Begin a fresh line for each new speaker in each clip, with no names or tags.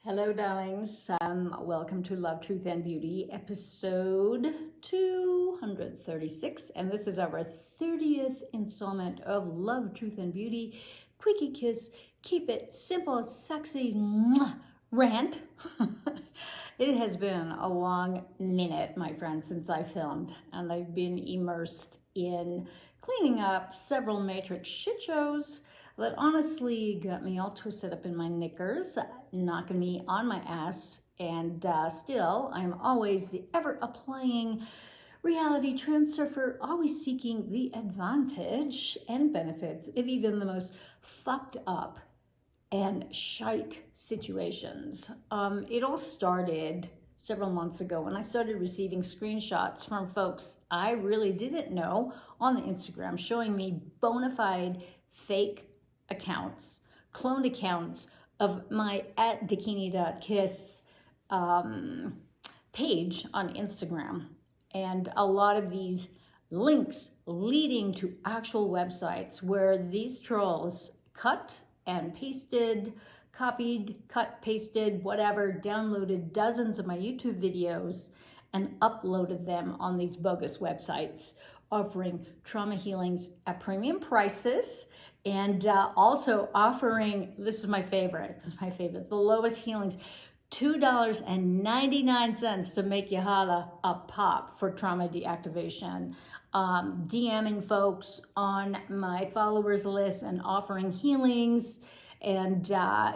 Hello, darlings. Welcome to Love, Truth, and Beauty, episode 236. And this is our 30th installment of Love, Truth, and Beauty. Quickie kiss, keep it simple, sexy, rant. It has been a long minute, my friends, since I filmed. And I've been immersed in cleaning up several Matrix Shitshows that honestly got me all twisted up in my knickers, knocking me on my ass, and still I'm always the ever-applying reality transurfer, always seeking the advantage and benefits of even the most fucked up and shite situations. It all started several months ago when I started receiving screenshots from folks I really didn't know on the Instagram showing me bona fide fake accounts, cloned accounts of my @bikini.kiss page on Instagram. And a lot of these links leading to actual websites where these trolls cut and pasted, copied, cut, pasted, whatever, downloaded dozens of my YouTube videos and uploaded them on these bogus websites, offering trauma healings at premium prices, and also offering, this is my favorite, the lowest healings, $2.99 to make you holla a pop for trauma deactivation. DMing folks on my followers list and offering healings and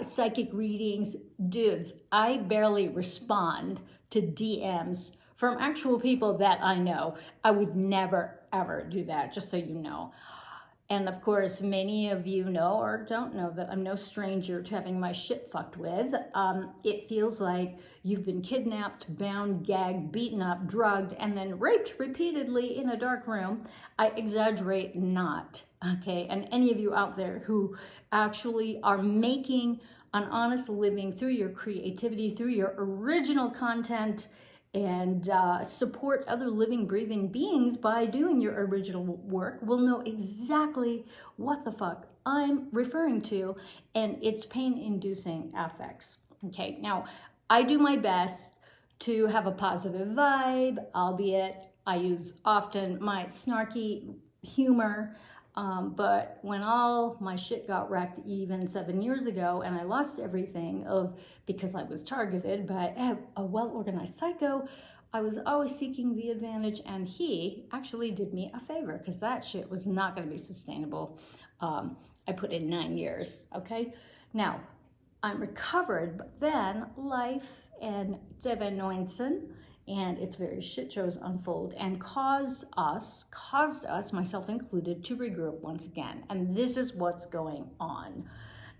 psychic readings. Dudes, I barely respond to DMs from actual people that I know. I would never, ever do that, just so you know. And of course, many of you know or don't know that I'm no stranger to having my shit fucked with. It feels like you've been kidnapped, bound, gagged, beaten up, drugged, and then raped repeatedly in a dark room. I exaggerate not, okay? And any of you out there who actually are making an honest living through your creativity, through your original content, and support other living, breathing beings by doing your original work will know exactly what the fuck I'm referring to, and it's pain-inducing affects. Okay, now I do my best to have a positive vibe, albeit I use often my snarky humor, but when all my shit got wrecked even 7 years ago and I lost everything because I was targeted by a well-organized psycho, I was always seeking the advantage, and he actually did me a favor because that shit was not going to be sustainable. I put in 9 years, okay? Now, I'm recovered, but then life and 7-19 and its various shit shows unfold and caused us, myself included, to regroup once again. And this is what's going on.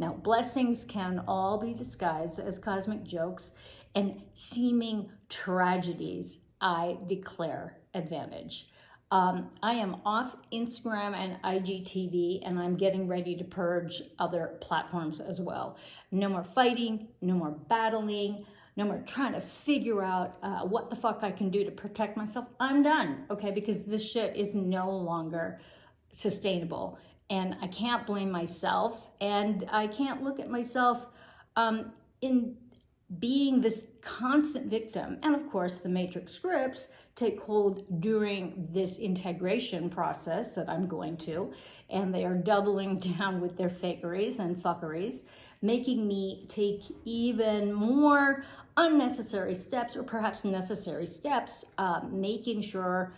Now, blessings can all be disguised as cosmic jokes, and seeming tragedies, I declare advantage. I am off Instagram and IGTV, and I'm getting ready to purge other platforms as well. No more fighting, no more battling, no more trying to figure out what the fuck I can do to protect myself. I'm done, okay? Because this shit is no longer sustainable. And I can't blame myself, and I can't look at myself in being this constant victim. And of course, the Matrix scripts take hold during this integration process that I'm going to, and they are doubling down with their fakeries and fuckeries, making me take even more unnecessary steps, or perhaps necessary steps, making sure,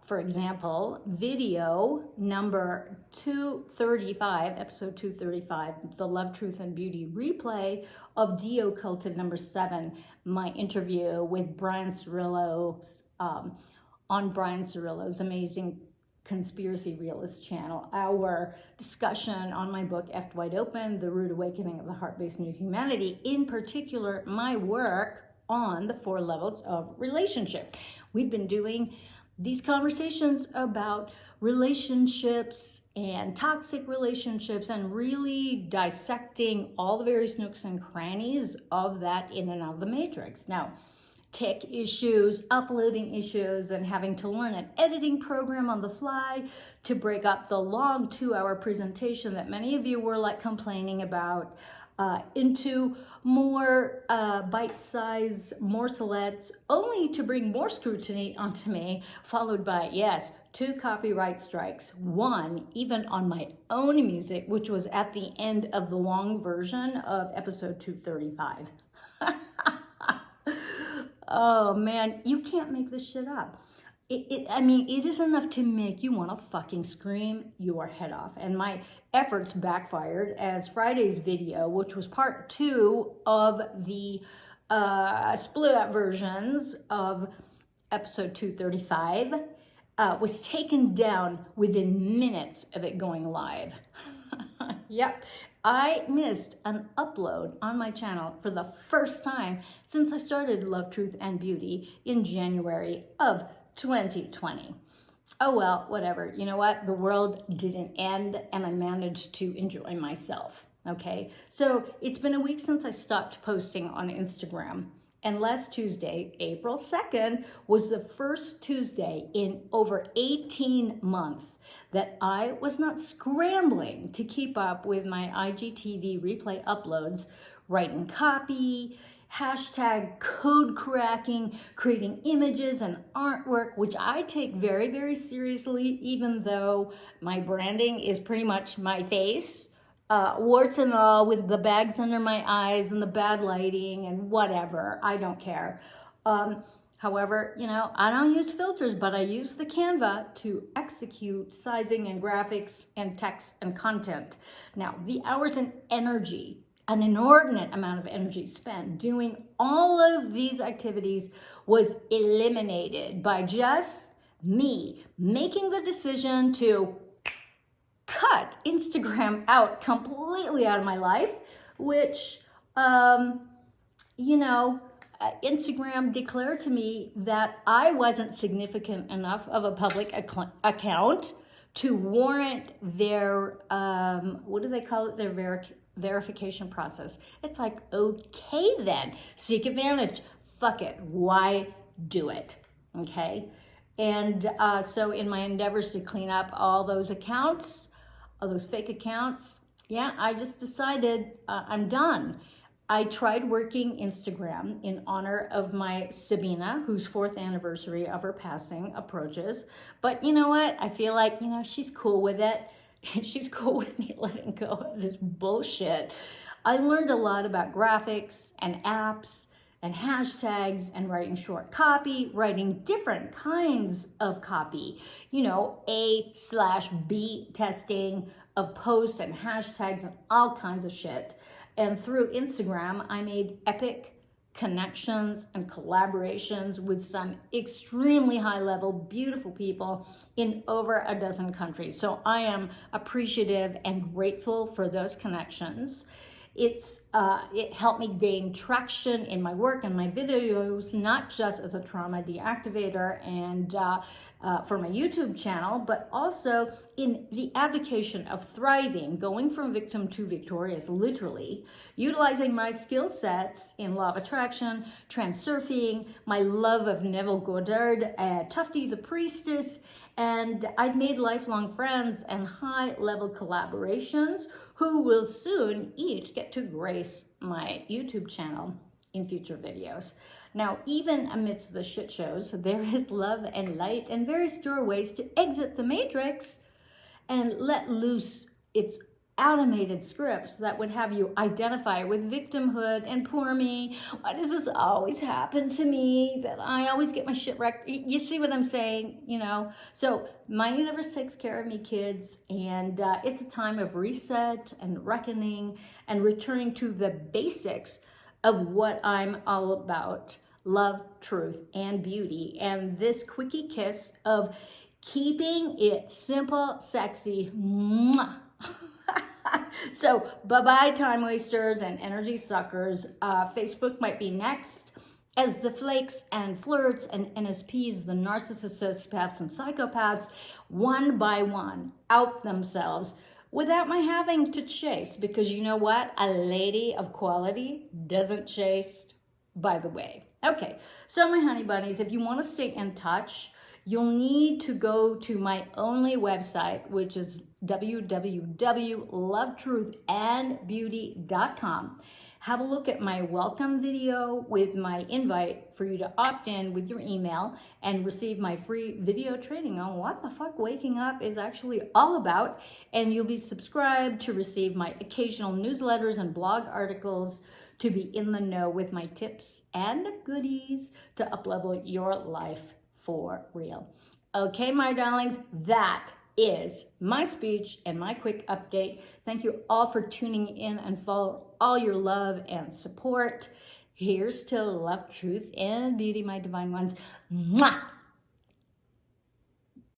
for example, video number 235, episode 235, the Love, Truth, and Beauty replay of De-Occulted number 7, my interview with Brian Cirillo's, on Brian Cirillo's amazing Conspiracy Realist channel, our discussion on my book, Effed Wide Open, The Rude Awakening of the Heart-Based New Humanity, in particular, my work on the 4 levels of relationship. We've been doing these conversations about relationships and toxic relationships and really dissecting all the various nooks and crannies of that in and out of the matrix. Now, tech issues, uploading issues, and having to learn an editing program on the fly to break up the long 2-hour presentation that many of you were like complaining about. into more bite-sized morselettes, only to bring more scrutiny onto me, followed by, yes, 2 copyright strikes, 1 even on my own music, which was at the end of the long version of episode 235. Oh man, you can't make this shit up. I mean, it is enough to make you want to fucking scream your head off. And my efforts backfired, as Friday's video, which was part 2 of the split up versions of episode 235, was taken down within minutes of it going live. Yep, I missed an upload on my channel for the first time since I started Love, Truth, and Beauty in January of 2020. Oh well, whatever. You know what? The world didn't end and I managed to enjoy myself. Okay, so it's been a week since I stopped posting on Instagram. And last Tuesday, April 2nd, was the first Tuesday in over 18 months that I was not scrambling to keep up with my IGTV replay uploads, writing copy, hashtag code cracking, creating images and artwork, which I take very, very seriously, even though my branding is pretty much my face, warts and all, with the bags under my eyes and the bad lighting and whatever. I don't care. However, you know, I don't use filters, but I use the Canva to execute sizing and graphics and text and content. Now, the hours and energy, an inordinate amount of energy spent doing all of these activities, was eliminated by just me making the decision to cut Instagram out completely out of my life, which, you know, Instagram declared to me that I wasn't significant enough of a public account to warrant their, what do they call it, their verification process. It's like, okay then, seek advantage. Fuck it, why do it, okay? And so in my endeavors to clean up all those accounts, all those fake accounts, yeah, I just decided I'm done. I tried working Instagram in honor of my Sabina, whose 4th anniversary of her passing approaches. But you know what? I feel like, you know, she's cool with it. She's cool with me letting go of this bullshit. I learned a lot about graphics and apps and hashtags and writing short copy, writing different kinds of copy, you know, A/B testing of posts and hashtags and all kinds of shit. And through Instagram, I made epic connections and collaborations with some extremely high level, beautiful people in over a dozen countries. So I am appreciative and grateful for those connections. It helped me gain traction in my work and my videos, not just as a trauma deactivator and for my YouTube channel, but also in the advocacy of thriving, going from victim to victorious, literally, utilizing my skill sets in law of attraction, transurfing, my love of Neville Goddard, Tufty the Priestess, and I've made lifelong friends and high-level collaborations who will soon each get to grace my YouTube channel in future videos. Now, even amidst the shit shows, there is love and light and various doorways to exit the Matrix and let loose its automated scripts that would have you identify with victimhood and poor me. Why does this always happen to me? That I always get my shit wrecked. You see what I'm saying, you know? So my universe takes care of me, kids, and it's a time of reset and reckoning and returning to the basics of what I'm all about. Love, truth, and beauty. And this quickie kiss of keeping it simple, sexy. Mwah. So bye-bye time wasters and energy suckers. Facebook might be next as the flakes and flirts and NSPs, the narcissists, sociopaths, and psychopaths, one by one out themselves without my having to chase, because you know what? A lady of quality doesn't chase, by the way. Okay, so my honey bunnies, if you want to stay in touch, you'll need to go to my only website, which is www.LoveTruth&Beauty.com. Have a look at my welcome video with my invite for you to opt in with your email and receive my free video training on what the fuck waking up is actually all about. And you'll be subscribed to receive my occasional newsletters and blog articles to be in the know with my tips and goodies to uplevel your life for real. Okay, my darlings, that is my speech and my quick update. Thank you all for tuning in and for all your love and support. Here's to love, truth, and beauty, my divine ones. Mwah!